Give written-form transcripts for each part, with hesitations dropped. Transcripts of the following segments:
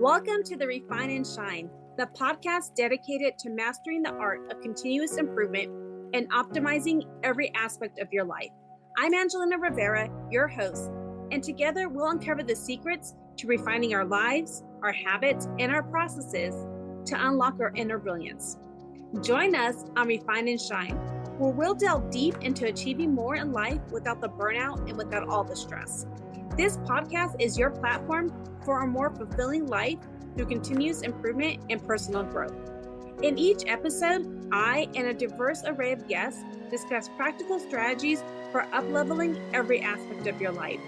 Welcome to the Refine and Shine, the podcast dedicated to mastering the art of continuous improvement and optimizing every aspect of your life. I'm Angelina Rivera, your host, and together we'll uncover the secrets to refining our lives, our habits, and our processes to unlock our inner brilliance. Join us on Refine and Shine, where we'll delve deep into achieving more in life without the burnout and without all the stress. This podcast is your platform for a more fulfilling life through continuous improvement and personal growth. In each episode, I and a diverse array of guests discuss practical strategies for up-leveling every aspect of your life.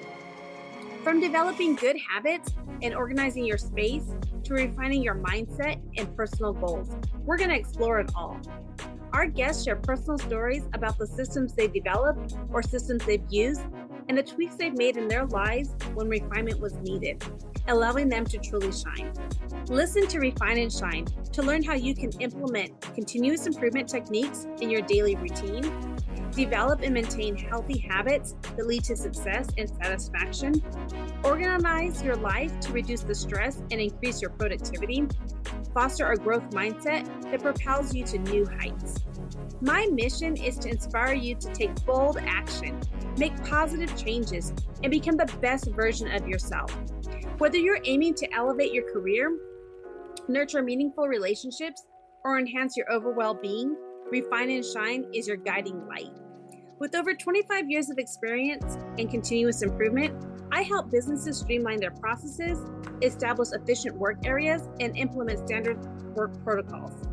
From developing good habits and organizing your space to refining your mindset and personal goals, we're going to explore it all. Our guests share personal stories about the systems they've developed or systems they've used and the tweaks they've made in their lives when refinement was needed, allowing them to truly shine. Listen to Refine and Shine to learn how you can implement continuous improvement techniques in your daily routine, develop and maintain healthy habits that lead to success and satisfaction, organize your life to reduce the stress and increase your productivity, foster a growth mindset that propels you to new heights. My mission is to inspire you to take bold action, make positive changes, and become the best version of yourself. Whether you're aiming to elevate your career, nurture meaningful relationships, or enhance your overall well-being, Refine and Shine is your guiding light. With over 25 years of experience in continuous improvement, I help businesses streamline their processes, establish efficient work areas, and implement standard work protocols.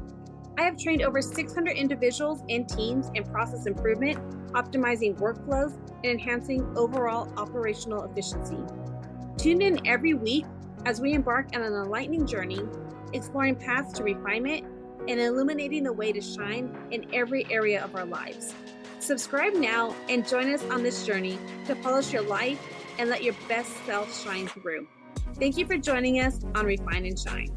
I have trained over 600 individuals and teams in process improvement, optimizing workflows, and enhancing overall operational efficiency. Tune in every week as we embark on an enlightening journey, exploring paths to refinement and illuminating the way to shine in every area of our lives. Subscribe now and join us on this journey to polish your life and let your best self shine through. Thank you for joining us on Refine and Shine.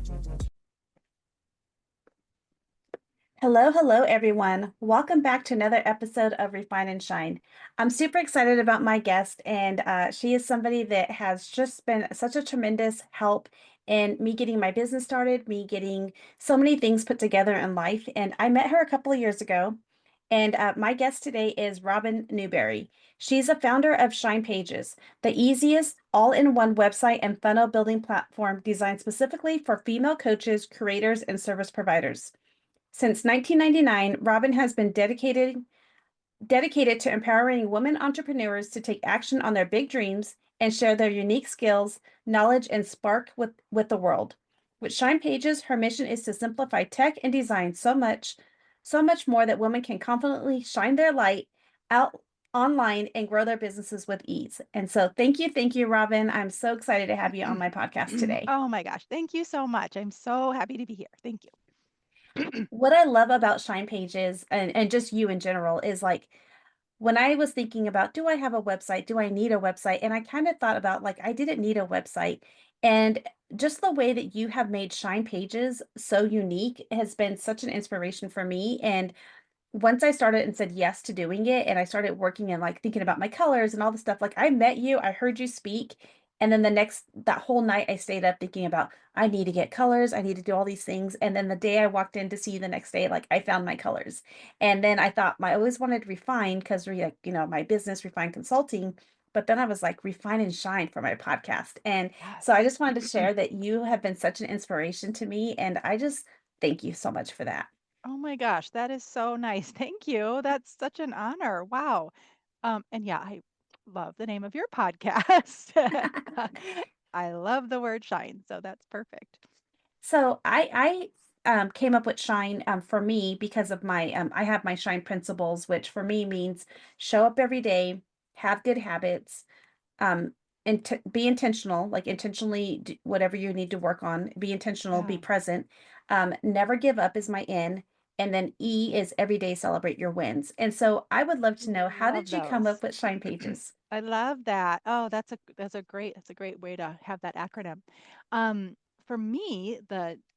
Hello, everyone. Welcome back to another episode of Refine and Shine. I'm super excited about my guest, and she is somebody that has just been such a tremendous help in me getting my business started, me getting so many things put together in life. And I met her a couple of years ago, and my guest today is Robin Newberry. She's a founder of Shine Pages, the easiest all-in-one website and funnel building platform designed specifically for female coaches, creators, and service providers. Since 1999, Robin has been dedicated to empowering women entrepreneurs to take action on their big dreams and share their unique skills, knowledge, and spark with the world. With Shine Pages, her mission is to simplify tech and design so much more that women can confidently shine their light out online and grow their businesses with ease. And so thank you, Robin. I'm so excited to have you on my podcast today. Oh my gosh. Thank you so much. I'm so happy to be here. Thank you. What I love about Shine Pages and just you in general is like when I was thinking about, do I have a website? Do I need a website? And I kind of thought about like, I didn't need a website. And just the way that you have made Shine Pages so unique has been such an inspiration for me. And once I started and said yes to doing it, and I started working and like thinking about my colors and all the stuff, like I met you, I heard you speak. And then that whole night I stayed up thinking about, I need to get colors, I need to do all these things. And then the day I walked in to see you the next day, like I found my colors. And then I thought, I always wanted to refine because like, my business, Refine Consulting. But then I was like, refine and shine for my podcast. And so I just wanted to share that you have been such an inspiration to me. And I just thank you so much for that. Oh my gosh, that is so nice. Thank you. That's such an honor. Wow. And yeah, I love the name of your podcast. I love the word shine, so that's perfect. So I came up with Shine for me because of my I have my Shine principles, which for me means show up every day, have good habits, um, and be intentional, like intentionally do whatever you need to work on. Be intentional, be Yeah, present. Never give up is my N, and then E is every day celebrate your wins. And so I would love to know, how love did you come those. up with Shine Pages? I love that. Oh, that's a great way to have that acronym. Um, for me,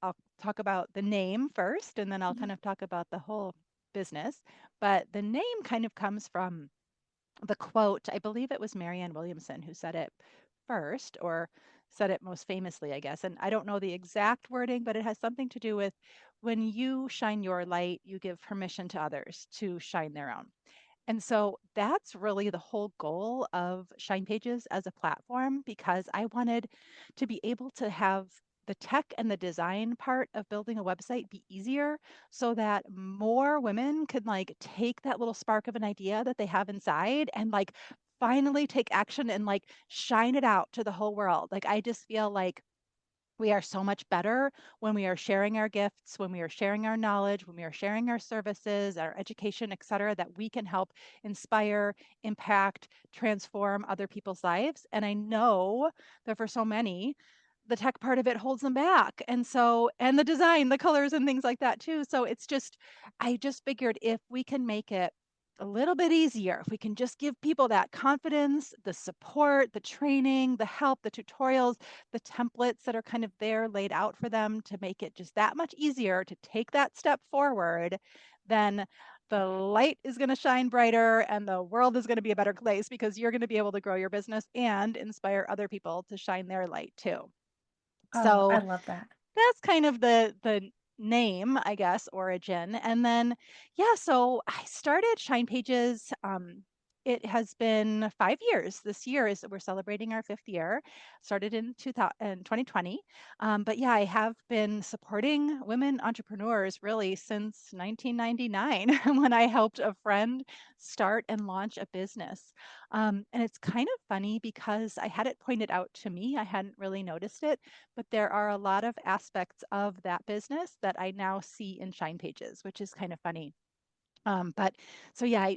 I'll talk about the name first, and then I'll Mhm. kind of talk about the whole business. But the name kind of comes from the quote. I believe it was Marianne Williamson who said it first, or said it most famously, I guess. And I don't know the exact wording, but it has something to do with when you shine your light, you give permission to others to shine their own. And so that's really the whole goal of Shine Pages as a platform because I wanted to be able to have the tech and the design part of building a website be easier so that more women could like take that little spark of an idea that they have inside and like finally take action and like shine it out to the whole world. Like I just feel like we are so much better when we are sharing our gifts, when we are sharing our knowledge, when we are sharing our services, our education, et cetera, that we can help inspire, impact, transform other people's lives. And I know that for so many, the tech part of it holds them back. And so, and the design, the colors and things like that too. So it's just, I just figured if we can make it a little bit easier, if we can just give people that confidence, the support, the training, the help, the tutorials, the templates that are kind of there laid out for them to make it just that much easier to take that step forward, then the light is going to shine brighter and the world is going to be a better place because you're going to be able to grow your business and inspire other people to shine their light too. Oh, I So love that. that's kind of the name, I guess, origin. And then, yeah, so I started Shine Pages. It has been 5 years. This year is we're celebrating our fifth year. Started in 2020. But yeah, I have been supporting women entrepreneurs really since 1999 when I helped a friend start and launch a business. And it's kind of funny because I had it pointed out to me. I hadn't really noticed it, but there are a lot of aspects of that business that I now see in Shine Pages, which is kind of funny. But so yeah,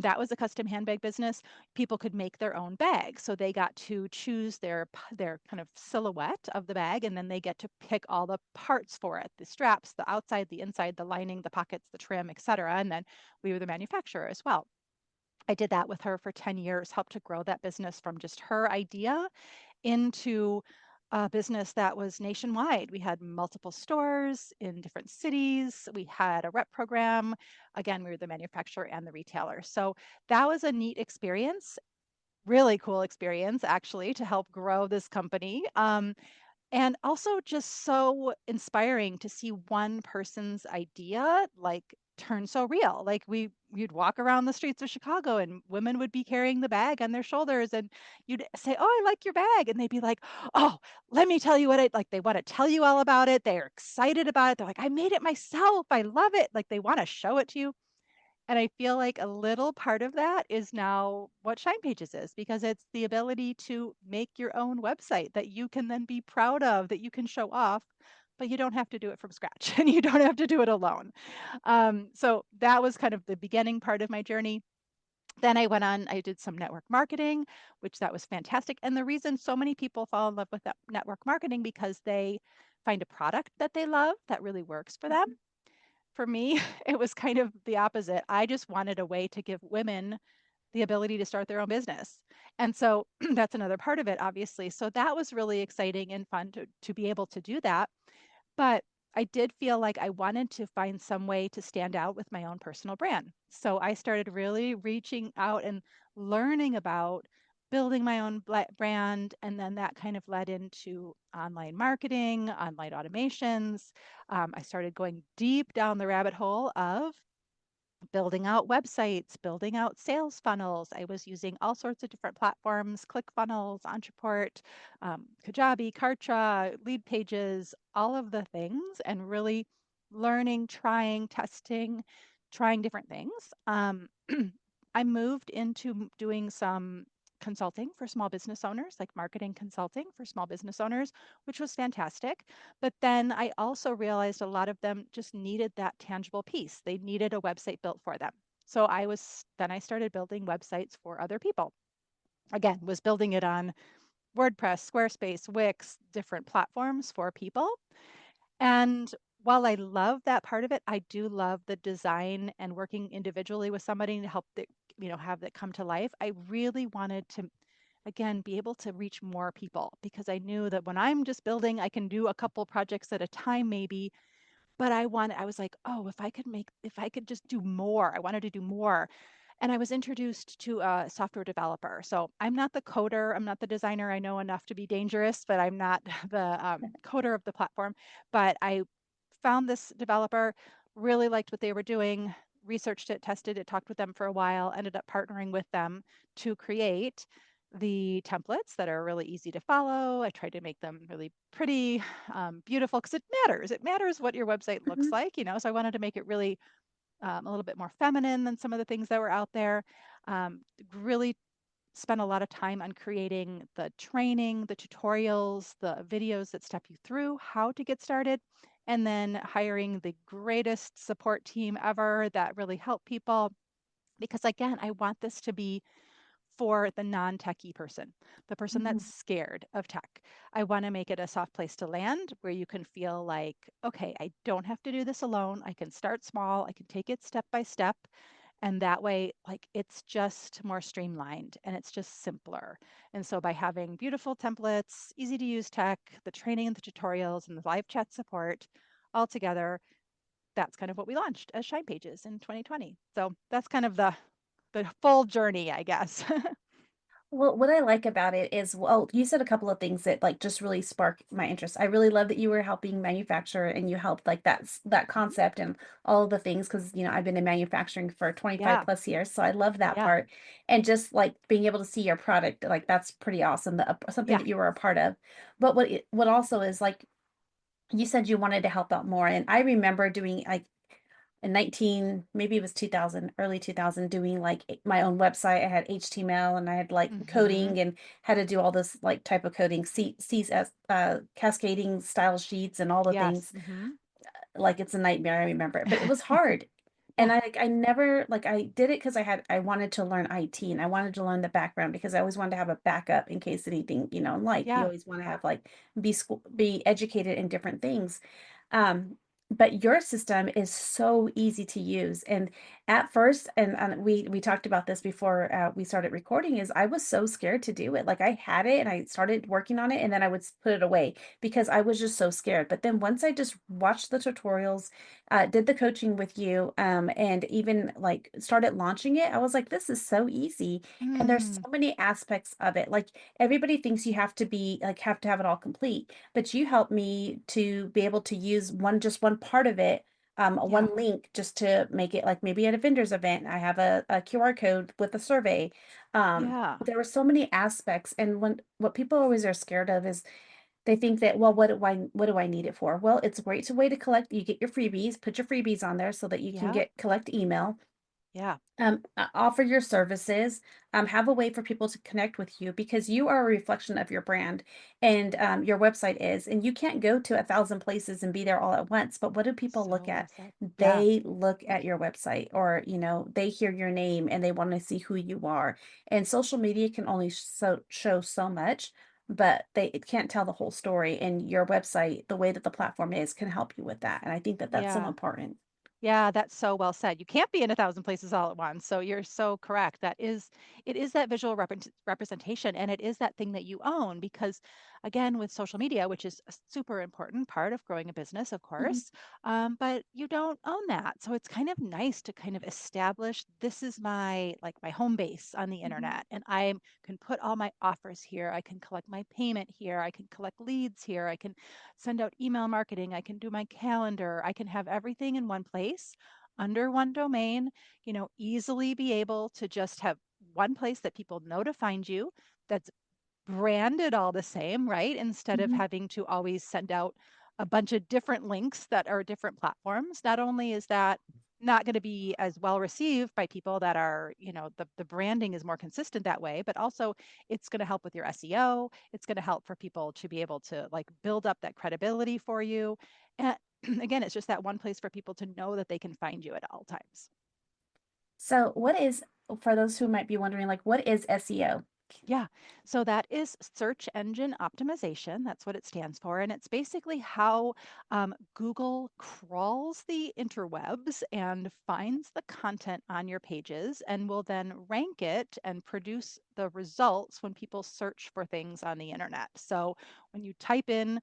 that was a custom handbag business. People could make their own bag, so they got to choose their kind of silhouette of the bag, and then they get to pick all the parts for it: the straps, the outside, the inside, the lining, the pockets, the trim, etc. And then we were the manufacturer as well. I did that with her for 10 years, helped to grow that business from just her idea into a business that was nationwide. We had multiple stores in different cities. We had a rep program. Again, we were the manufacturer and the retailer. So that was a neat experience, really cool experience, actually, to help grow this company. And also just so inspiring to see one person's idea like turn so real. Like you'd walk around the streets of Chicago and women would be carrying the bag on their shoulders and you'd say, "Oh, I like your bag." And they'd be like, "Oh, let me tell you what I like." They want to tell you all about it. They're excited about it. They're like, "I made it myself. I love it." Like they want to show it to you. And I feel like a little part of that is now what Shine Pages is because it's the ability to make your own website that you can then be proud of, that you can show off, but you don't have to do it from scratch and you don't have to do it alone. So that was kind of the beginning part of my journey. Then I went on, I did some network marketing, which that was fantastic. And the reason so many people fall in love with that network marketing because they find a product that they love that really works for them. Mhm. For me, it was kind of the opposite. I just wanted a way to give women the ability to start their own business. And so that's another part of it, obviously. So that was really exciting and fun to be able to do that. But I did feel like I wanted to find some way to stand out with my own personal brand. So I started really reaching out and learning about building my own brand. And then that kind of led into online marketing, online automations. I started going deep down the rabbit hole of building out websites, building out sales funnels. I was using all sorts of different platforms, ClickFunnels, Entreport, Kajabi, Kartra, Lead Pages, all of the things, and really learning, trying, testing, trying different things. I moved into doing some consulting for small business owners, like marketing consulting for small business owners, which was fantastic. But then I also realized a lot of them just needed that tangible piece. They needed a website built for them. So then I started building websites for other people. Again, was building it on WordPress, Squarespace, Wix, different platforms for people. And while I love that part of it, I do love the design and working individually with somebody to help that, have that come to life. I really wanted to, again, be able to reach more people because I knew that when I'm just building, I can do a couple projects at a time, maybe. But I was like, oh, if I could just do more, I wanted to do more. and I was introduced to a software developer. So I'm not the coder, I'm not the designer. I know enough to be dangerous, but I'm not the coder of the platform. But I found this developer, really liked what they were doing, researched it, tested it, talked with them for a while, ended up partnering with them to create the templates that are really easy to follow. I tried to make them really pretty, beautiful, because it matters. It matters what your website looks Mhm. like, so I wanted to make it really a little bit more feminine than some of the things that were out there. Really spent a lot of time on creating the training, the tutorials, the videos that step you through how to get started, and then hiring the greatest support team ever that really help people. Because again, I want this to be for the non-techie person, the person that's Mhm. scared of tech. I want to make it a soft place to land where you can feel like, okay, I don't have to do this alone. I can start small, I can take it step by step. And that way, like it's just more streamlined and it's just simpler. And so by having beautiful templates, easy to use tech, the training and the tutorials and the live chat support all together, that's kind of what we launched as Shine Pages in 2020. So that's kind of the full journey, I guess. Well, what I like about it is, well, you said a couple of things that like just really spark my interest. I really love that you were helping manufacture and you helped like that Mhm. concept and all of the things because I've been in manufacturing for 25 Yeah, plus years, so I love that yeah, part. And just like being able to see your product, like that's pretty awesome. Something yeah. that you were a part of. But what also is like you said you wanted to help out more, and I remember doing like in 19 maybe it was 2000 early 2000 doing like my own website. I had HTML and I had like Mhm. coding and had to do all this like type of coding, CSS, cascading style sheets and all the Yes. things. Mhm. Like it's a nightmare, I remember, but it was hard. And Yeah, I never like I did it because I wanted to learn IT and I wanted to learn the background because I always wanted to have a backup in case anything, in life. You yeah, always want to have like be educated in different things. Um, but your system is so easy to use. And at first, and we talked about this before we started recording, is I was so scared to do it. Like I had it and I started working on it and then I would put it away because I was just so scared. But then once I just watched the tutorials, did the coaching with you, and even like started launching it, I was like, this is so easy. And there's mm, so many aspects of it. Like everybody thinks you have to be like have to have it all complete, but you helped me to be able to use just one part of it. yeah, One link just to make it like maybe at a vendor's event. I have a QR code with a survey. yeah, There were so many aspects, and what people always are scared of is they think that, well, what do I need it for? Well, it's a great way to collect. You get your freebies, put your freebies on there so that you can yeah, collect email, yeah. offer your services, have a way for people to connect with you because you are a reflection of your brand and your website is. And you can't go to 1,000 places and be there all at once. But what do people look So well at? said. Yeah, They look at your website or, they hear your name and they want to see who you are. And social media can only show so much. But it can't tell the whole story. And your website, the way that the platform is, can help you with that. And I think that that's so yeah. important. Yeah, that's so well said. You can't be in 1,000 places all at once. So you're so correct. It is that visual representation, and it is that thing that you own because, again, with social media, which is a super important part of growing a business, of Mhm. course, but you don't own that. So it's kind of nice to kind of establish this is my home base on the Mhm. internet, and I can put all my offers here. I can collect my payment here. I can collect leads here. I can send out email marketing. I can do my calendar. I can have everything in one place under one domain, easily be able to just have one place that people know to find you that's branded all the same, right? Instead of Mhm. having to always send out a bunch of different links that are different platforms. Not only is that not going to be as well received by people that are, the branding is more consistent that way, but also it's going to help with your SEO. It's going to help for people to be able to like build up that credibility for you. And again, it's just that one place for people to know that they can find you at all times. So, for those who might be wondering, like, what is SEO? Yeah. So that is search engine optimization. That's what it stands for. And it's basically how Google crawls the interwebs and finds the content on your pages and will then rank it and produce the results when people search for things on the internet. So when you type in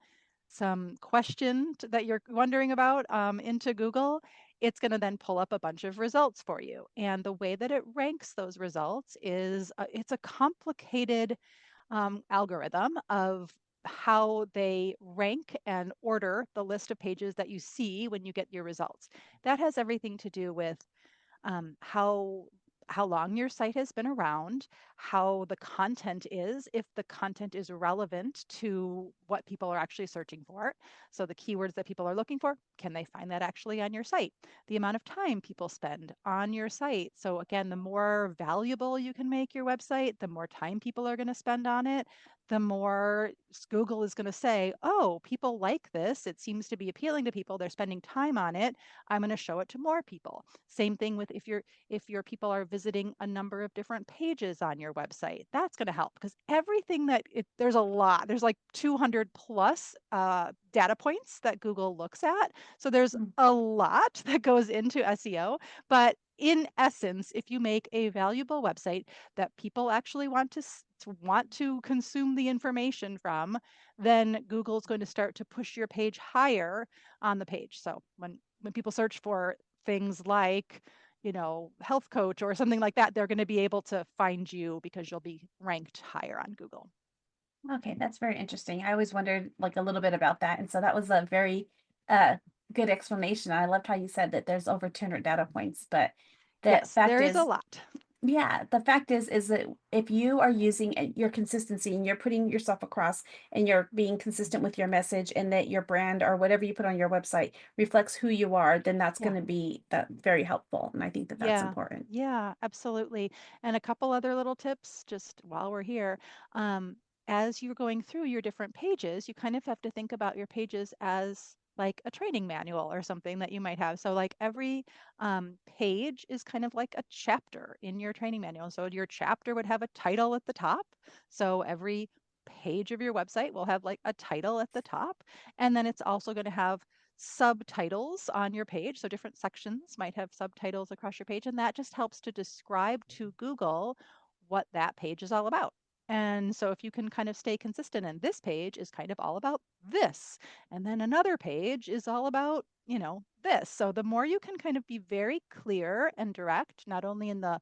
some question that you're wondering about into Google, it's going to then pull up a bunch of results for you. And the way that it ranks those results is it's a complicated algorithm of how they rank and order the list of pages that you see when you get your results. That has everything to do with um, how how long your site has been around, how the content is, if the content is relevant to what people are actually searching for. So the keywords that people are looking for, can they find that actually on your site? The amount of time people spend on your site. So again, the more valuable you can make your website, the more time people are going to spend on it, the more Google is going to say, oh, people like this. It seems to be appealing to people. They're spending time on it. I'm going to show it to more people. Same thing with if your people are visiting a number of different pages on your website, that's going to help because everything there's a lot, there's like 200 plus data points that Google looks at. So there's Mm. a lot that goes into SEO, but in essence, if you make a valuable website that people actually want to consume the information from, then Google's going to start to push your page higher on the page. So when people search for things like, health coach or something like that, they're going to be able to find you because you'll be ranked higher on Google. Okay, that's very interesting. I always wondered like a little bit about that. And so that was a very uh good explanation. I loved how you said that there's over 200 data points, but the Yes, fact there is a is, lot. yeah, the fact is that if you are using your consistency and you're putting yourself across and you're being consistent with your message and that your brand or whatever you put on your website reflects who you are, then that's Yeah. going to be that very helpful. And I think that that's Yeah. important. Yeah, absolutely. And a couple other little tips just while we're here. Um, as you're going through your different pages, you kind of have to think about your pages as like a training manual or something that you might have. So, like every page is kind of like a chapter in your training manual. So, your chapter would have a title at the top. So, every page of your website will have like a title at the top. And then it's also going to have subtitles on your page. So different sections might have subtitles across your page, and that just helps to describe to Google what that page is all about. And so if you can kind of stay consistent, and this page is kind of all about this, and then another page is all about, this. So the more you can kind of be very clear and direct, not only in the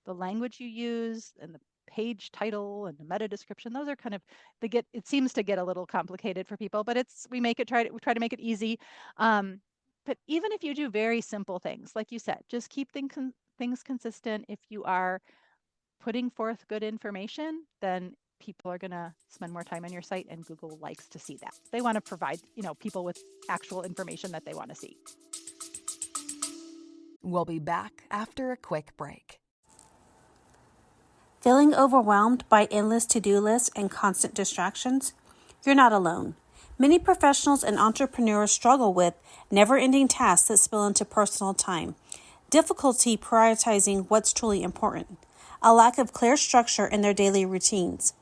language you use and the page title and the meta description, those are kind of it seems to get a little complicated for people, but we try to make it easy. um, but even if you do very simple things like you said, just keep things consistent. If you are putting forth good information, then people are going to spend more time on your site, and Google likes to see that. They want to provide, people with actual information that they want to see. We'll be back after a quick break. Feeling overwhelmed by endless to-do lists and constant distractions? You're not alone. Many professionals and entrepreneurs struggle with never-ending tasks that spill into personal time, difficulty prioritizing what's truly important, a lack of clear structure in their daily routines.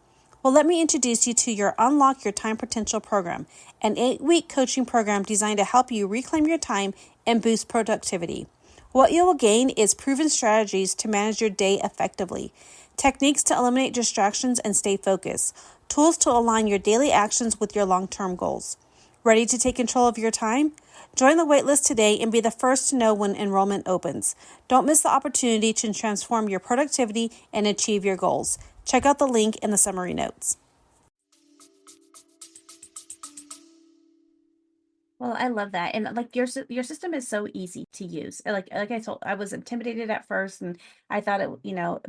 Well, let me introduce you to your Unlock Your Time Potential program, an 8-week coaching program designed to help you reclaim your time and boost productivity. What you will gain is proven strategies to manage your day effectively, techniques to eliminate distractions and stay focused, tools to align your daily actions with your long-term goals. Ready to take control of your time? Join the waitlist today and be the first to know when enrollment opens. Don't miss the opportunity to transform your productivity and achieve your goals. Check out the link in the summary notes. Well, I love that. And like your system is so easy to use. Like I told, I was intimidated at first and I thought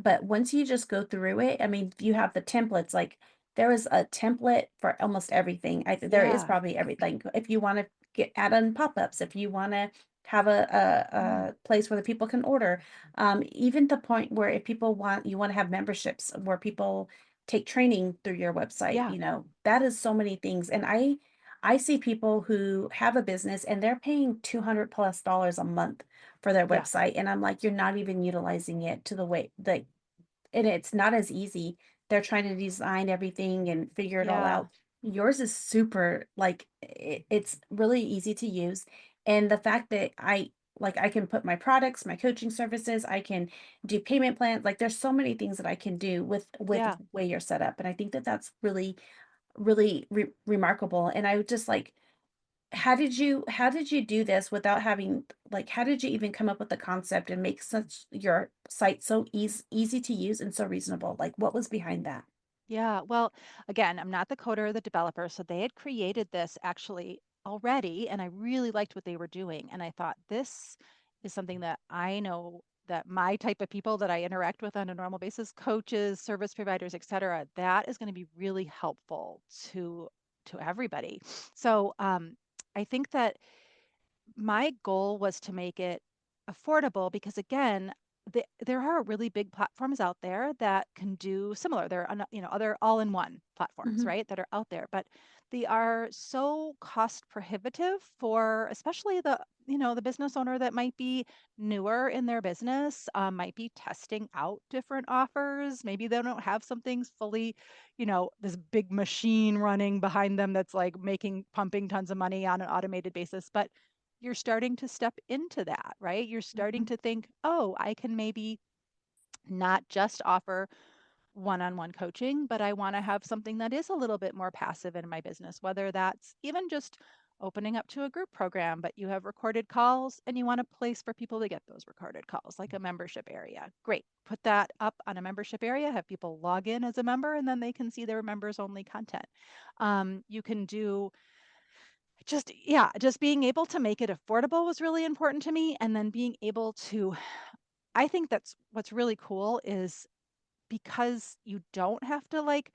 but once you just go through it, I mean, you have the templates, like there is a template for almost everything. There is Yeah. probably everything. If you want to get add on pop-ups, if you want to have Mm. a place where the people can order, even the point where if people you want to have memberships where people take training through your website, Yeah. that is so many things. And I see people who have a business and they're paying 200 plus dollars a month for their Yeah. website. And I'm like, you're not even utilizing it to the way that, and it's not as easy. They're trying to design everything and figure it all Yeah. out. Yours is super, like, it's really easy to use. And the fact that I can put my products, my coaching services, I can do payment plans. Like, there's so many things that I can do with Yeah. the way you're set up. And I think that that's really remarkable. And I would just like how did you do this without having like how did you even come up with the concept and make such your site so easy to use and so reasonable? Like what was behind that? Yeah, well, again, I'm not the coder or the developer, so they had created this actually already, and I really liked what they were doing. And I thought this is something that I know that my type of people that I interact with on a normal basis, coaches, service providers, et cetera, that is going to be really helpful to everybody. So I think that my goal was to make it affordable because again, there are really big platforms out there that can do similar. There are other all-in-one platforms, Hmm. right, that are out there, but they are so cost prohibitive for especially the business owner that might be newer in their business, might be testing out different offers. Maybe they don't have something fully, this big machine running behind them that's like pumping tons of money on an automated basis, but you're starting to step into that, right? You're starting Hmm. to think, oh, I can maybe not just offer one on one coaching, but I want to have something that is a little bit more passive in my business, whether that's even just opening up to a group program, but you have recorded calls and you want a place for people to get those recorded calls, like a membership area. Great. Put that up on a membership area, have people log in as a member, and then they can see their members only content. You can do just being able to make it affordable was really important to me. And then being able to, I think that's what's really cool is because you don't have to like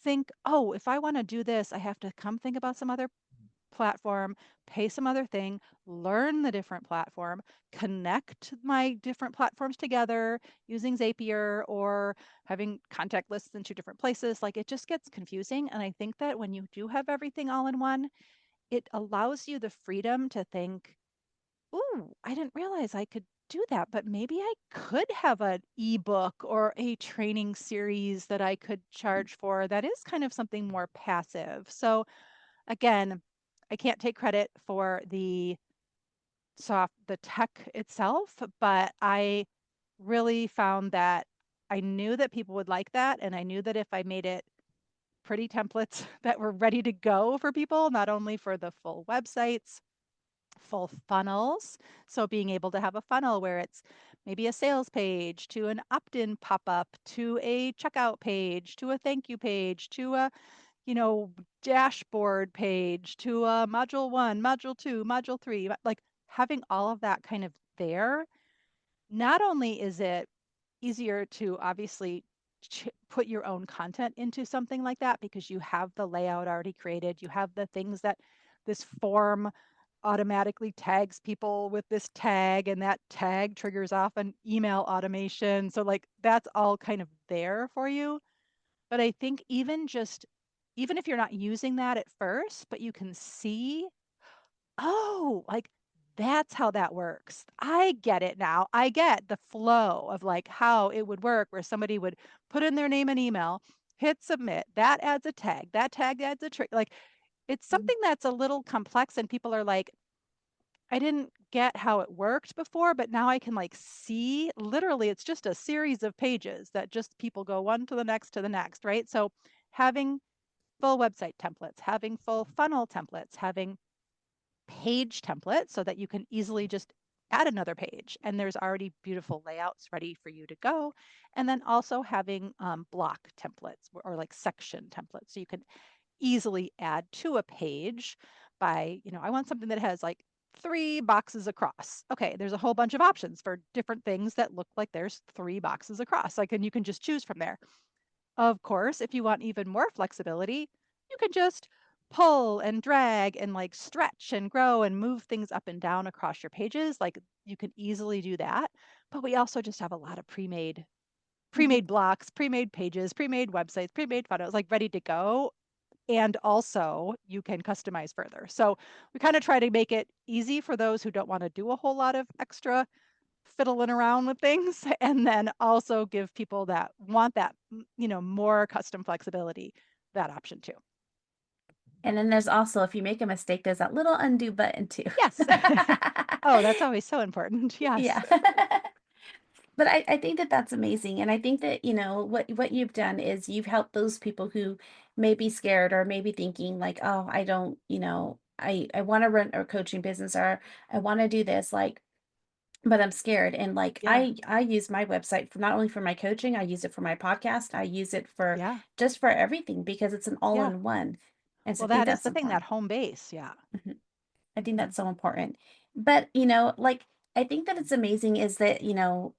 think, oh, if I want to do this, I have to come think about some other platform, pay some other thing, learn the different platform, connect my different platforms together using Zapier or having contact lists in two different places. Like it just gets confusing. And I think that when you do have everything all in one, it allows you the freedom to think, "Ooh, I didn't realize I could do that, but maybe I could have an ebook or a training series that I could charge for that is kind of something more passive." So again, I can't take credit for the tech itself, but I really found that I knew that people would like that, and I knew that if I made it pretty templates that were ready to go for people, not only for the full websites, full funnels. So being able to have a funnel where it's maybe a sales page to an opt-in pop-up to a checkout page to a thank you page to a, you know, dashboard page to a module 1, module 2, module 3, like having all of that kind of there. Not only is it easier to obviously put your own content into something like that because you have the layout already created. You have the things that this form automatically tags people with this tag, and that tag triggers off an email automation. So, like, that's all kind of there for you. But I think even if you're not using that at first, but you can see, oh, like that's how that works. I get it now. I get the flow of like how it would work where somebody would put in their name and email, hit submit, that adds a tag, that tag adds a trick. Like it's something that's a little complex and people are like, I didn't get how it worked before, but now I can like see literally it's just a series of pages that just people go one to the next, right? So having full website templates, having full funnel templates, having page template so that you can easily just add another page and there's already beautiful layouts ready for you to go. And then also having block templates or like section templates so you can easily add to a page by, I want something that has like 3 boxes across. Okay, there's a whole bunch of options for different things that look like there's 3 boxes across. Like, and you can just choose from there. Of course, if you want even more flexibility, you can just pull and drag and like stretch and grow and move things up and down across your pages. Like you can easily do that. But we also just have a lot of Hmm. pre-made blocks, pre-made pages, pre-made websites, pre-made photos, like ready to go. And also you can customize further. So we kind of try to make it easy for those who don't want to do a whole lot of extra fiddling around with things and then also give people that want that more custom flexibility that option too. And then there's also, if you make a mistake, there's that little undo button too. Yes. Oh, that's always so important. Yes. Yeah. But I think that that's amazing. And I think that, what you've done is you've helped those people who may be scared or maybe thinking like, oh, I don't, I want to run a coaching business, or I want to do this, like, but I'm scared. And like Yeah. I use my website for not only for my coaching, I use it for my podcast, I use it for Yeah. just for everything because it's an all Yeah. in one. And so Well, I think that is that's the thing, that important. home base. Yeah. Mhm. I think Mhm. that's so important. But, you know, like, I think that it's amazing is that, you know,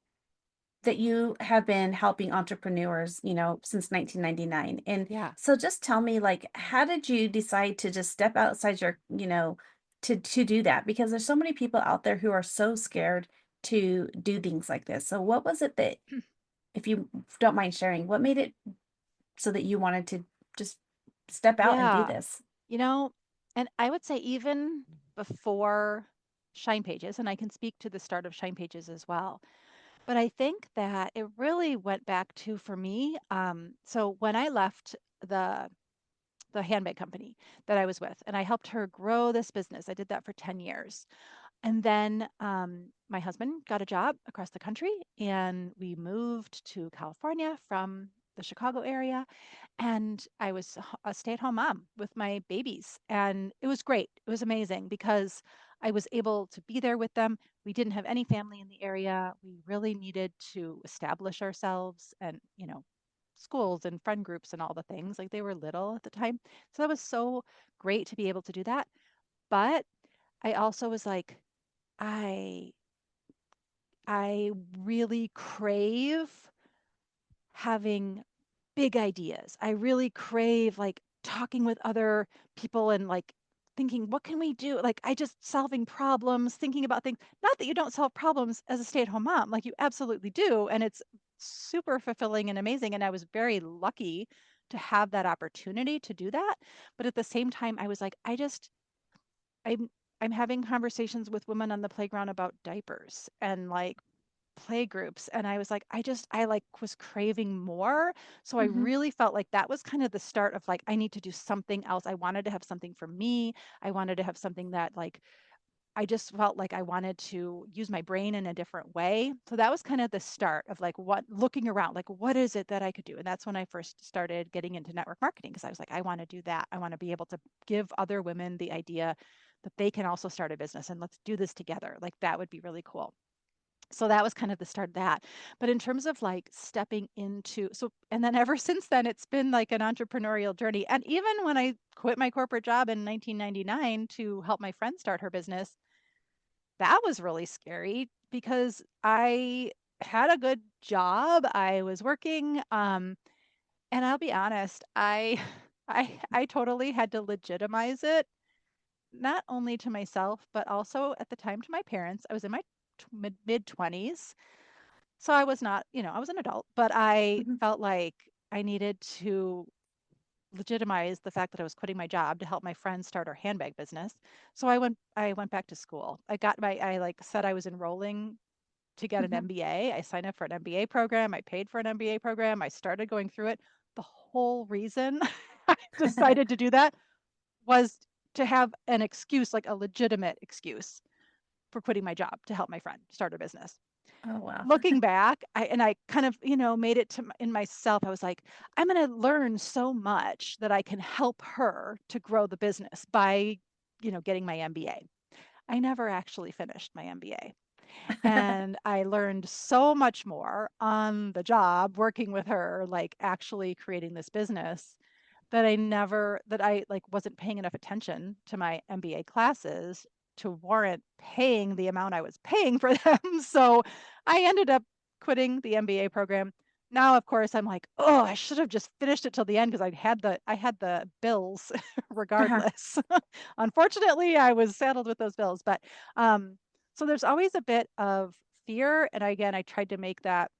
that you have been helping entrepreneurs, you know, since 1999. And Yeah. so just tell me, like, how did you decide to just step outside your, you know, to do that? Because there's so many people out there who are so scared to do things like this. So what was it that, if you don't mind sharing, what made it so that you wanted to just step out and do Yeah. this? You know, and I would say even before Shine Pages, and I can speak to the start of Shine Pages as well. But I think that it really went back to, for me, so when I left the the handbag company that I was with, and I helped her grow this business. I did that for 10 years. And then my husband got a job across the country, and we moved to California from the Chicago area. And I was a stay-at-home mom with my babies. And it was great. It was amazing because I was able to be there with them. We didn't have any family in the area. We really needed to establish ourselves and, schools and friend groups and all the things. Like, they were little at the time. So that was so great to be able to do that. But I also was like, I I really crave having big ideas. I really crave like talking with other people and like thinking, what can we do? Like, I just solving problems, thinking about things. Not that you don't solve problems as a stay-at-home mom, like you absolutely do. And it's super fulfilling and amazing. And I was very lucky to have that opportunity to do that. But at the same time, I was like, I'm I'm having conversations with women on the playground about diapers and like play groups, and I was like, I like was craving more. So I Hmm. really felt like that was kind of the start of like, I need to do something else. I wanted to have something for me. I wanted to have something that like, I just felt like I wanted to use my brain in a different way. So that was kind of the start of like, what looking around, like, what is it that I could do? And that's when I first started getting into network marketing, because I was like, I want to do that. I want to be able to give other women the idea that they can also start a business, and let's do this together. Like, that would be really cool. So that was kind of the start of that. But in terms of like stepping into, and then ever since then, it's been like an entrepreneurial journey. And even when I quit my corporate job in 1999 to help my friend start her business, that was really scary because I had a good job. I was working, and I'll be honest, I totally had to legitimize it, not only to myself, but also at the time to my parents. I was in my mid 20s. So I was not, I was an adult, but I Hmm. felt like I needed to legitimize the fact that I was quitting my job to help my friend start her handbag business. So I went back to school. I like said I was enrolling to get an Hmm. MBA. I signed up for an MBA program. I paid for an MBA program. I started going through it. The whole reason I decided to do that was to have an excuse, like a legitimate excuse for quitting my job to help my friend start her business. Oh, wow. Looking back, I kind of, made it to in myself. I was like, I'm going to learn so much that I can help her to grow the business by, getting my MBA. I never actually finished my MBA. And I learned so much more on the job working with her, like actually creating this business, that I like wasn't paying enough attention to my MBA classes to warrant paying the amount I was paying for them. So I ended up quitting the MBA program. Now, of course, I'm like, oh, I should have just finished it till the end because I had the bills Uh-huh. regardless. Unfortunately, I was saddled with those bills. But so there's always a bit of fear. And again, I tried to make that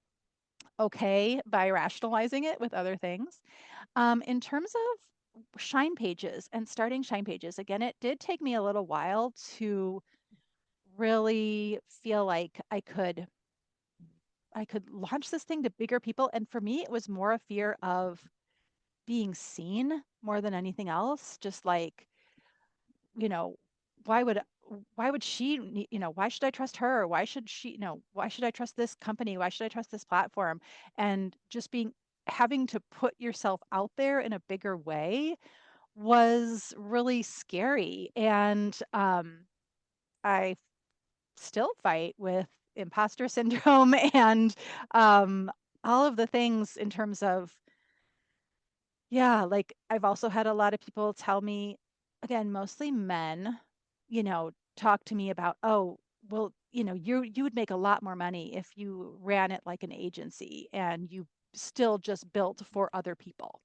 okay by rationalizing it with other things. In terms of Shine Pages and starting Shine Pages, again, it did take me a little while to really feel like I could launch this thing to bigger people. And for me, it was more a fear of being seen more than anything else. Just like, you know, why would why would she why should I trust her? Why should why should I trust this company? Why should I trust this platform? And just having to put yourself out there in a bigger way was really scary. And I still fight with imposter syndrome and um, all of the things in terms of, yeah, like I've also had a lot of people tell me, again, mostly men, talk to me about, oh, well, you would make a lot more money if you ran it like an agency and you still just built for other people.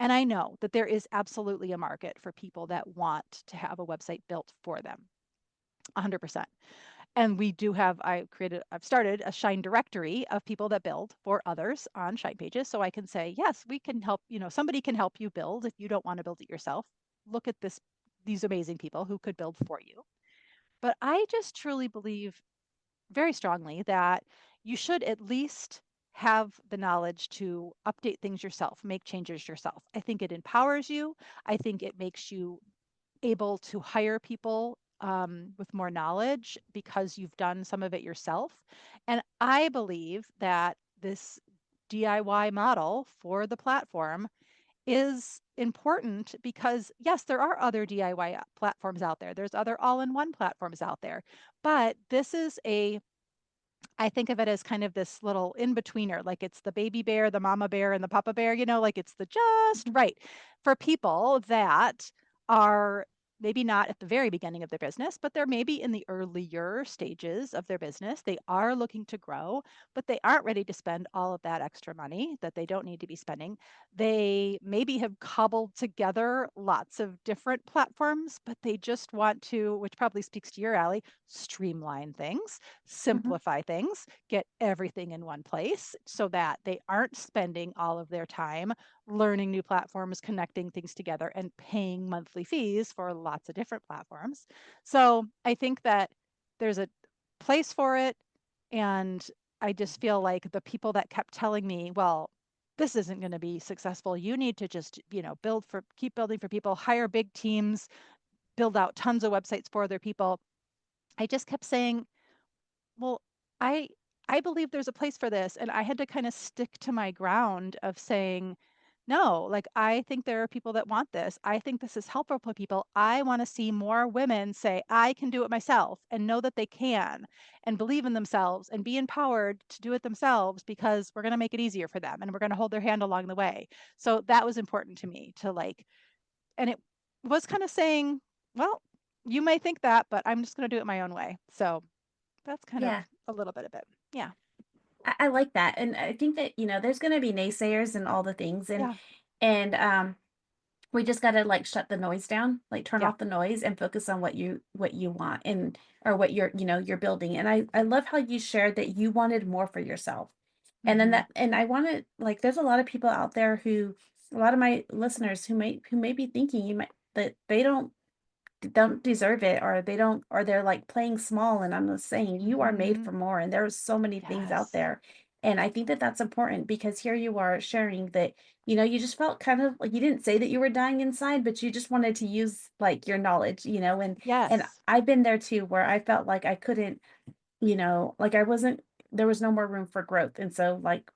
And I know that there is absolutely a market for people that want to have a website built for them, 100%. And we do have, I've started a Shine directory of people that build for others on Shine pages. So I can say, yes, we can help, somebody can help you build if you don't want to build it yourself. Look at these amazing people who could build for you. But I just truly believe very strongly that you should at least have the knowledge to update things yourself, make changes yourself. I think it empowers you. I think it makes you able to hire people with more knowledge because you've done some of it yourself. And I believe that this DIY model for the platform is important because, yes, there are other DIY platforms out there. There's other all in one platforms out there. But this is I think of it as kind of this little in betweener, like it's the baby bear, the mama bear, and the papa bear, like it's the just Mhm. right for people that are maybe not at the very beginning of their business, but they're maybe in the earlier stages of their business. They are looking to grow, but they aren't ready to spend all of that extra money that they don't need to be spending. They maybe have cobbled together lots of different platforms, but they just want to, which probably speaks to your alley, streamline things, Mhm. simplify things, get everything in one place so that they aren't spending all of their time learning new platforms, connecting things together, and paying monthly fees for lots of different platforms. So I think that there's a place for it. And I just feel like the people that kept telling me, well, this isn't going to be successful. You need to just, keep building for people, hire big teams, build out tons of websites for other people. I just kept saying, well, I I believe there's a place for this, and I had to kind of stick to my ground of saying, no, like I think there are people that want this. I think this is helpful for people. I want to see more women say, I can do it myself and know that they can and believe in themselves and be empowered to do it themselves because we're going to make it easier for them and we're going to hold their hand along the way. So that was important to me to like, and it was kind of saying, well, you may think that, but I'm just going to do it my own way. So that's kind of Yeah. a little bit of it. Yeah. I like that. And I think that, there's going to be naysayers and all the things. Yeah. And we just got to like shut the noise down, like turn Yeah. off the noise and focus on what you want and or what you're building. And I love how you shared that you wanted more for yourself. And then Hmm. that, and I want to like, there's a lot of people out there who, a lot of my listeners who may be thinking you might that they don't deserve it, or they don't, or they're like playing small. And I'm just saying you are made Hmm. for more, and there's so many things out Yes. there. And I think that that's important because here you are sharing that, you just felt kind of like, you didn't say that you were dying inside, but you just wanted to use like your knowledge, and Yes. I've been there too, where I felt like I couldn't, like I wasn't, there was no more room for growth. And so like,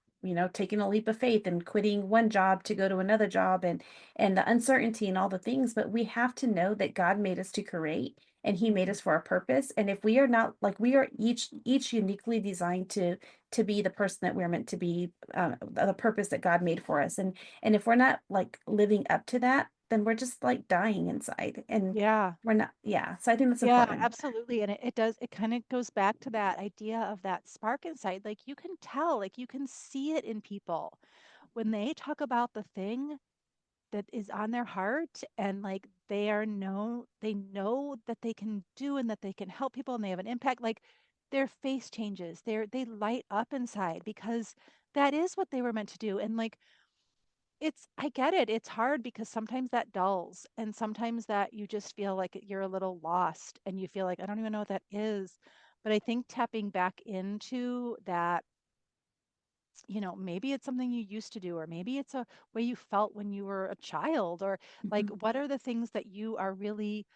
taking a leap of faith and quitting one job to go to another job, and the uncertainty and all the things. But we have to know that God made us to create, and he made Hmm. us for a purpose. And if we are not, like, we are each uniquely designed to be the person that we're meant to be, the purpose that God made for us. And if we're not like living up to that, then we're just like dying inside, and Yeah. we're not. Yeah, so I think that's Yeah, important. absolutely. And it kind of goes back to that idea of that spark inside. Like you can tell, like you can see it in people when they talk about the thing that is on their heart and like they know that they can do and that they can help people and they have an impact. Like their face changes. They light up inside because that is what they were meant to do. And like I get it. It's hard because sometimes that dulls and sometimes that you just feel like you're a little lost and you feel like, I don't even know what that is. But I think tapping back into that, maybe it's something you used to do, or maybe it's a way you felt when you were a child, or like, Mhm. what are the things that you are really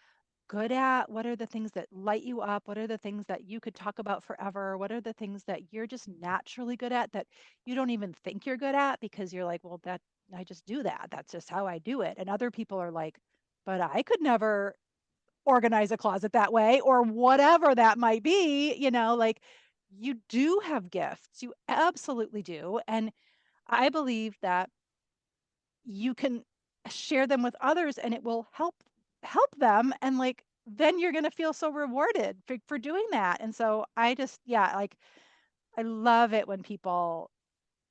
good at? What are the things that light you up? What are the things that you could talk about forever? What are the things that you're just naturally good at that you don't even think you're good at because you're like, well, that I just do that. That's just how I do it. And other people are like, but I could never organize a closet that way or whatever that might be, like you do have gifts. You absolutely do. And I believe that you can share them with others and it will help them, and like then you're going to feel so rewarded for doing that. And so I just, yeah, like I love it when people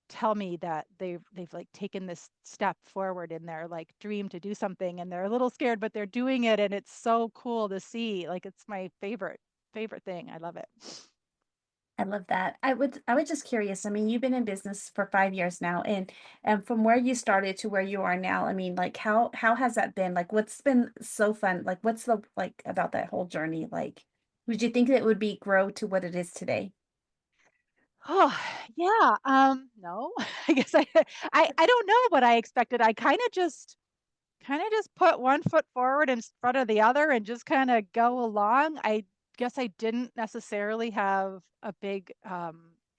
tell me that they've like taken this step forward in their like dream to do something, and they're a little scared but they're doing it, and it's so cool to see. Like it's my favorite thing. I love it. I love that. I was just curious. I mean, you've been in business for 5 years now, and from where you started to where you are now, I mean, like how has that been? Like, what's been so fun? Like, what's the like about that whole journey? Like, would you think that it would be grow to what it is today? Oh, yeah. No. I guess I don't know what I expected. I kind of just put one foot forward in front of the other and just kind of go along. I guess I didn't necessarily have a big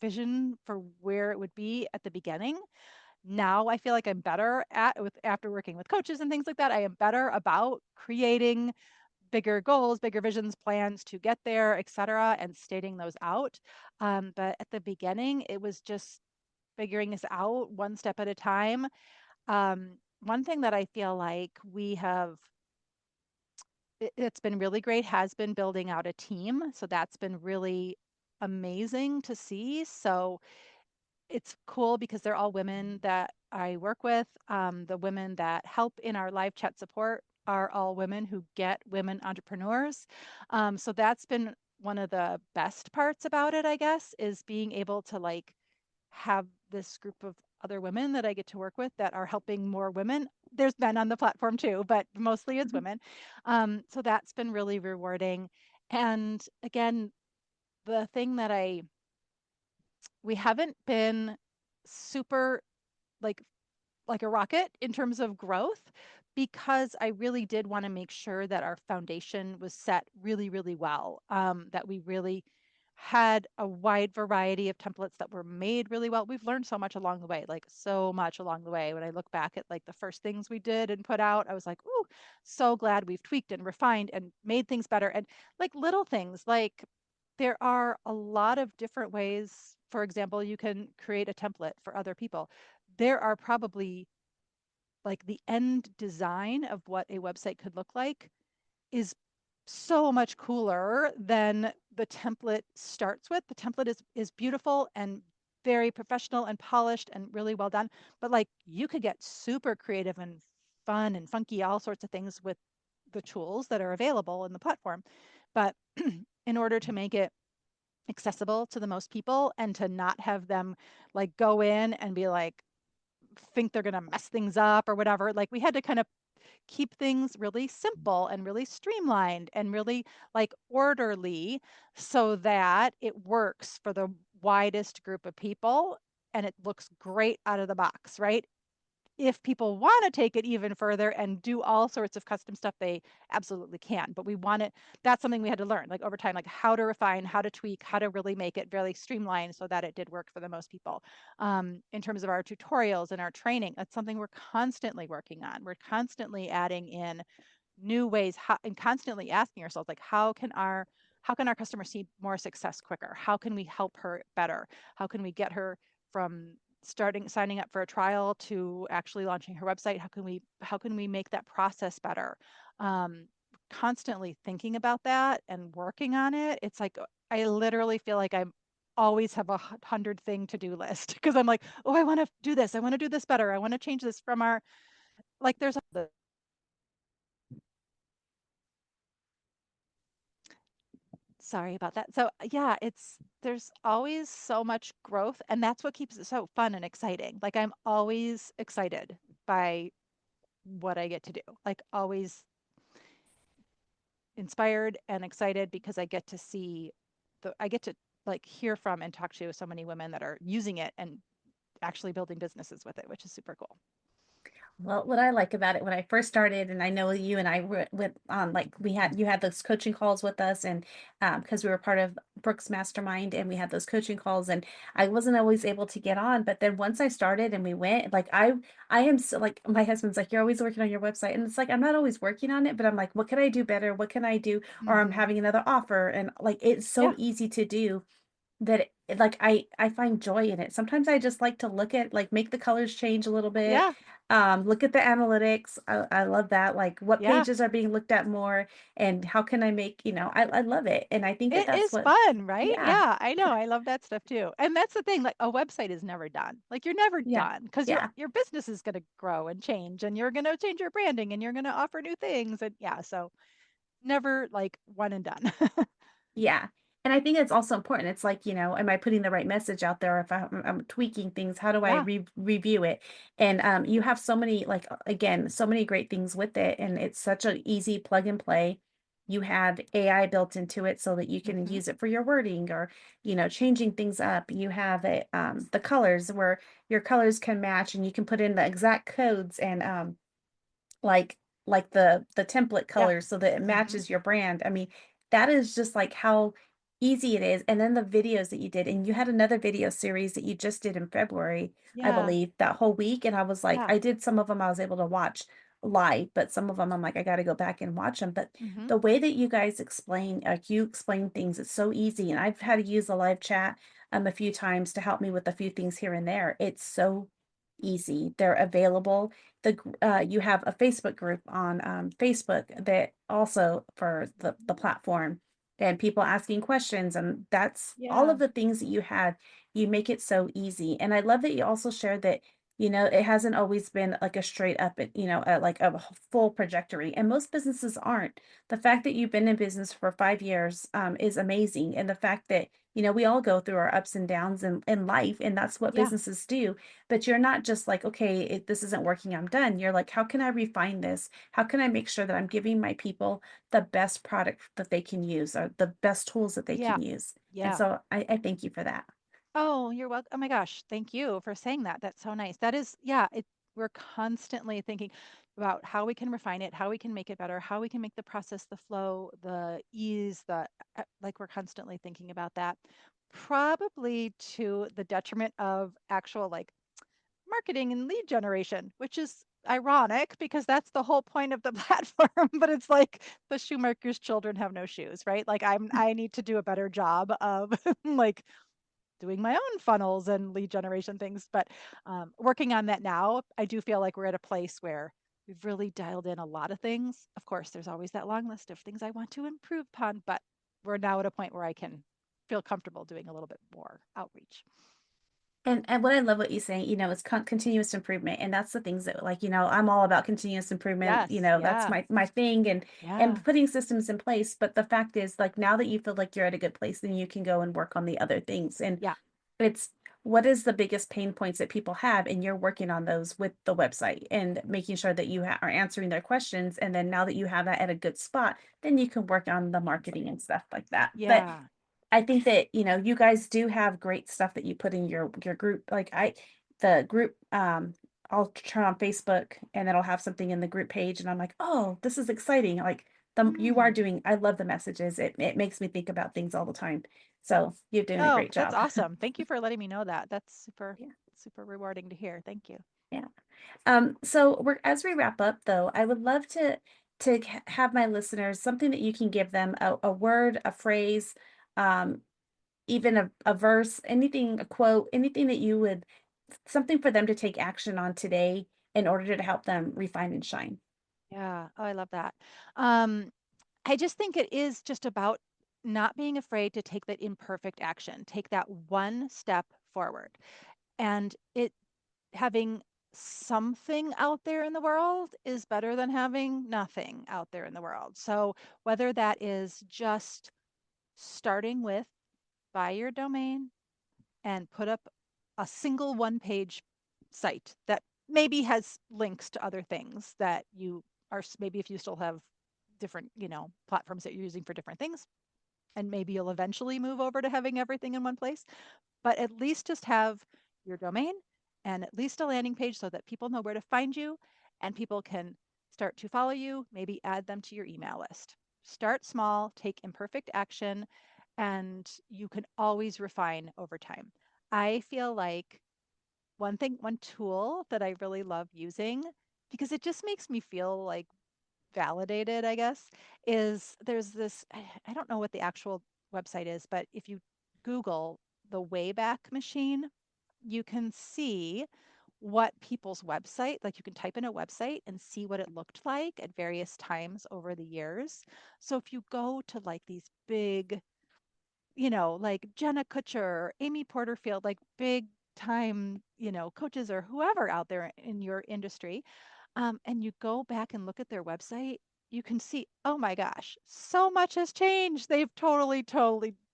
vision for where it would be at the beginning. Now I feel like I'm better at with after working with coaches and things like that. I am better about creating bigger goals, bigger visions, plans to get there, etc., and stating those out. But at the beginning, it was just figuring this out one step at a time. One thing that I feel like it's been really great has been building out a team. So that's been really amazing to see. So it's cool because they're all women that I work with. The women that help in our live chat support are all women who get women entrepreneurs. So that's been one of the best parts about it, I guess, is being able to like have this group of other women that I get to work with that are helping more women. There's men on the platform too, but mostly it's Mhm. women. So that's been really rewarding. And again, the thing that we haven't been super like like a rocket in terms of growth, because I really did want to make sure that our foundation was set really, really well. That we really had a wide variety of templates that were made really well. We've learned so much along the way, like so much along the way. When I look back at like the first things we did and put out, I was like, ooh, so glad we've tweaked and refined and made things better. And like little things like there are a lot of different ways. For example, you can create a template for other people. There are probably like the end design of what a website could look like is so much cooler than the template starts with. The template is beautiful and very professional and polished and really well done. But like you could get super creative and fun and funky, all sorts of things with the tools that are available in the platform. But in order to make it accessible to the most people and to not have them like go in and be like, think they're going to mess things up or whatever. Like we had to kind of keep things really simple and really streamlined and really like orderly so that it works for the widest group of people and it looks great out of the box, right? If people want to take it even further and do all sorts of custom stuff, they absolutely can. But we want it, that's something we had to learn like over time, like how to refine, how to tweak, how to really make it really streamlined so that it did work for the most people. In terms of our tutorials and our training, that's something we're constantly working on. We're constantly adding in new ways and constantly asking ourselves like how can our customers see more success quicker? How can we help her better? How can we get her from signing up for a trial to actually launching her website? How can we make that process better? um, Constantly thinking about that and working on it. It's like I literally feel like I'm always have 100 thing to do list because I'm like, oh, I want to do this, I want to do this better, I want to change this from our like there's a Sorry about that. So, yeah, there's always so much growth, and that's what keeps it so fun and exciting. Like, I'm always excited by what I get to do. Like, always inspired and excited because I get to like hear from and talk to so many women that are using it and actually building businesses with it, which is super cool. Well, what I like about it when I first started, and I know you and I went on, like you had those coaching calls with us, and because we were part of Brooks Mastermind, and we had those coaching calls, and I wasn't always able to get on, but then once I started and we went, like I am so, like my husband's like, you're always working on your website, and it's like I'm not always working on it, but I'm like, what can I do better? What can I do? Or I'm Hmm. having another offer, and like it's so Yeah. easy to do that like I find joy in it. Sometimes I just like to look at like make the colors change a little bit. Yeah. Look at the analytics. I love that. Like what Yeah. pages are being looked at more and how can I make, I love it. And I think that It that's is what fun, right? yeah. Yeah, I know. I love that stuff too. And that's the thing, like a website is never done. Like you're never Yeah. done because Yeah. your business is going to grow and change and you're going to change your branding and you're going to offer new things and yeah, so never like one and done. Yeah. And I think it's also important. It's like, am I putting the right message out there? If I'm tweaking things, how do I Yeah. review it? And you have so many, like, again, so many great things with it. And it's such an easy plug and play. You have AI built into it so that you can Hmm. use it for your wording or, changing things up. You have it, the colors where your colors can match and you can put in the exact codes and like the template Yeah. colors so that it Hmm. matches your brand. I mean, that is just like how easy it is. And then the videos that you did, and you had another video series that you just did in February, I Yeah. believe, that whole week. And I was like, Yeah. I did some of them I was able to watch live, but some of them I'm like, I got to go back and watch them. But Hmm. the way that you guys explain, like you explain things, it's so easy. And I've had to use the live chat a few times to help me with a few things here and there. It's so easy. They're available. You have a Facebook group on Facebook that also for the platform and people asking questions, and that's all Yeah. of the things that you have. You make it so easy, and I love that you also shared that it hasn't always been like a straight up, like a full trajectory, and most businesses aren't. The fact that you've been in business for 5 years is amazing, and the fact that we all go through our ups and downs in life, and that's what Yeah. businesses do. But you're not just like, okay, this isn't working, I'm done. You're like, how can I refine this? How can I make sure that I'm giving my people the best product that they can use or the best tools that they Yeah. can use? And Yeah. so I thank you for that. Oh, you're welcome. Oh my gosh, thank you for saying that. That's so nice. That is, yeah, we're constantly thinking about how we can refine it, how we can make it better, how we can make the process, the flow, the ease, like we're constantly thinking about that. Probably to the detriment of actual like marketing and lead generation, which is ironic because that's the whole point of the platform, but it's like the shoemaker's children have no shoes, right? Like I need to do a better job of like doing my own funnels and lead generation things. But working on that now, I do feel like we're at a place where we've really dialed in a lot of things. Of course, there's always that long list of things I want to improve upon, but we're now at a point where I can feel comfortable doing a little bit more outreach. And what I love what you say, is continuous improvement, and that's the things that like I'm all about continuous improvement. Yes. That's Yeah. my thing, and Yeah. putting systems in place. But the fact is, like now that you feel like you're at a good place, then you can go and work on the other things. And Yeah. it's what is the biggest pain points that people have, and you're working on those with the website and making sure that you are answering their questions. And then now that you have that at a good spot, then you can work on the marketing and stuff like that. But Yeah. I think that, you guys do have great stuff that you put in your group. Like the group, I'll turn on Facebook and it'll have something in the group page and I'm like, oh, this is exciting. Like you are Mm. doing, I love the messages. It makes me think about things all the time. So you're doing a Oh, great that's job. awesome. Thank you for letting me know that. That's super, Yeah. super rewarding to hear. Thank you. Yeah. So as we wrap up though, I would love to have my listeners something that you can give them a word, a phrase, um, even a verse, anything, a quote, anything that you would, something for them to take action on today in order to help them refine and shine. Yeah. Oh, I love that. Um, I just think it is just about not being afraid to take that imperfect action, take that one step forward. And it having something out there in the world is better than having nothing out there in the world. So whether that is just starting with buy your domain and put up a single one page site that maybe has links to other things that you are maybe if you still have different platforms that you're using for different things and maybe you'll eventually move over to having everything in one place, but at least just have your domain and at least a landing page so that people know where to find you and people can start to follow you, maybe add them to your email list. Start small, take imperfect action, and you can always refine over time. I feel like one tool that I really love using, because it just makes me feel like validated, I guess, is there's this, I don't know what the actual website is, but if you Google the Wayback Machine, you can see what people's website, like you can type in a website and see what it looked like at various times over the years. So if you go to like these big, like Jenna Kutcher or Amy Porterfield, like big time, coaches or whoever out there in your industry, and you go back and look at their website, you can see, oh my gosh, so much has changed. They've totally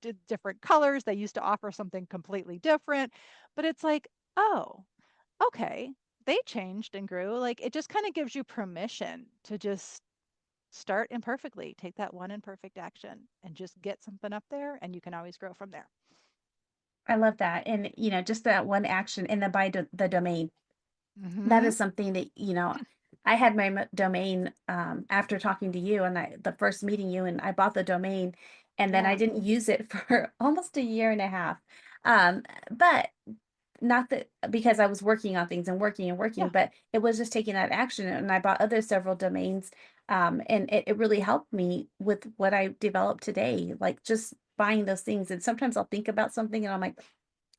did different colors. They used to offer something completely different, but it's like, oh, okay, they changed and grew. Like it just kind of gives you permission to just start imperfectly, take that one imperfect action and just get something up there, and you can always grow from there. I love that. And, just that one action and then buy the domain. That Mm-hmm. is something that, I had my domain after talking to you and the first meeting you, and I bought the domain, and then I Yeah, didn't use it for almost a year and a half. But not that because I was working on things and working and working, yeah, but it was just taking that action. And I bought other several domains. And it really helped me with what I developed today, like just buying those things. And sometimes I'll think about something and I'm like,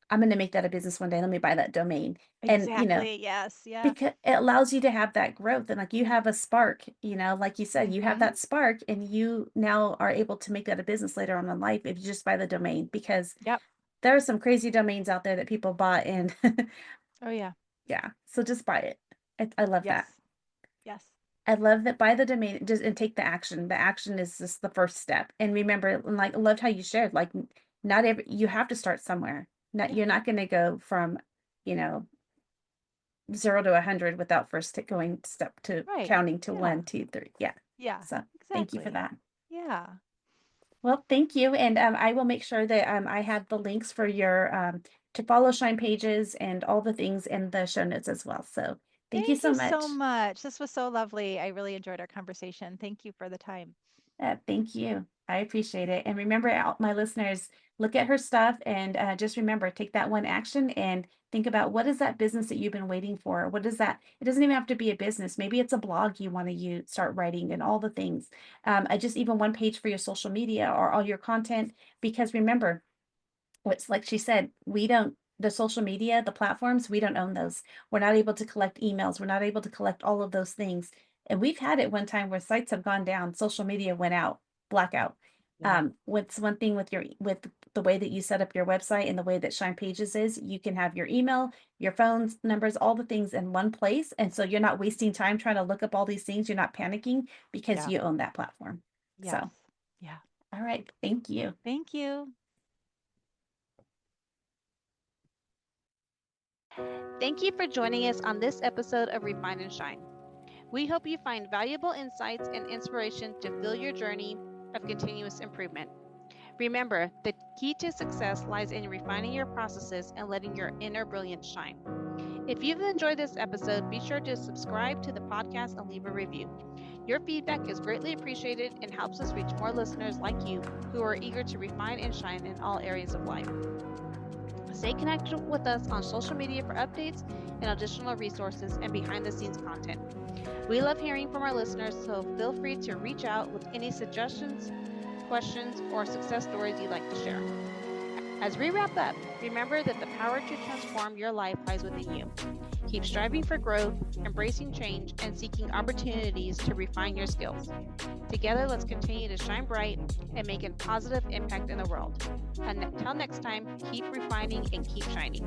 I'm going to make that a business one day. Let me buy that domain. And, exactly. Yes, yeah. because it allows you to have that growth and like you have a spark, like you said, you have Mm-hmm. that spark and you now are able to make that a business later on in life if you just buy the domain, because Yep. there are some crazy domains out there that people bought and Oh yeah. yeah, so just buy it. I love Yes. that. Yes. I love that. Buy the domain just and take the action. The action is just the first step. And remember, and like I loved how you shared, like not every you have to start somewhere. Not Yeah. You're not going to go from, you know, 0 to 100 without first going step to Right. counting to Yeah. 1, 2, 3. Yeah. Yeah. So thank you for Exactly. that. Yeah. Well, thank you. And I will make sure that I have the links for your to follow Shine pages and all the things in the show notes as well. So thank you Thank so you much. so much. This was so lovely. I really enjoyed our conversation. Thank you for the time. Thank you. I appreciate it. And remember, my listeners, look at her stuff and just remember, take that one action and think about what is that business that you've been waiting for? What is that? It doesn't even have to be a business. Maybe it's a blog you want to start writing and all the things. I just even one page for your social media or all your content. Because remember, what's like she said, we don't, the social media, the platforms, we don't own those. We're not able to collect emails. We're not able to collect all of those things. And we've had it one time where sites have gone down, social media went out, blackout. Yeah. What's one thing with with the way that you set up your website and the way that Shine Pages is, you can have your email, your phones, numbers, all the things in one place. And so you're not wasting time trying to look up all these things. You're not panicking because Yeah. you own that platform. Yes. So, Yeah. all right. Thank you. Thank you. Thank you for joining us on this episode of Refine and Shine. We hope you find valuable insights and inspiration to fill your journey of continuous improvement. Remember, the key to success lies in refining your processes and letting your inner brilliance shine. If you've enjoyed this episode, be sure to subscribe to the podcast and leave a review. Your feedback is greatly appreciated and helps us reach more listeners like you who are eager to refine and shine in all areas of life. Stay connected with us on social media for updates and additional resources and behind the scenes content. We love hearing from our listeners, so feel free to reach out with any suggestions, questions, or success stories you'd like to share. As we wrap up, remember that the power to transform your life lies within you. Keep striving for growth, embracing change, and seeking opportunities to refine your skills. Together, let's continue to shine bright and make a positive impact in the world. Until next time, keep refining and keep shining.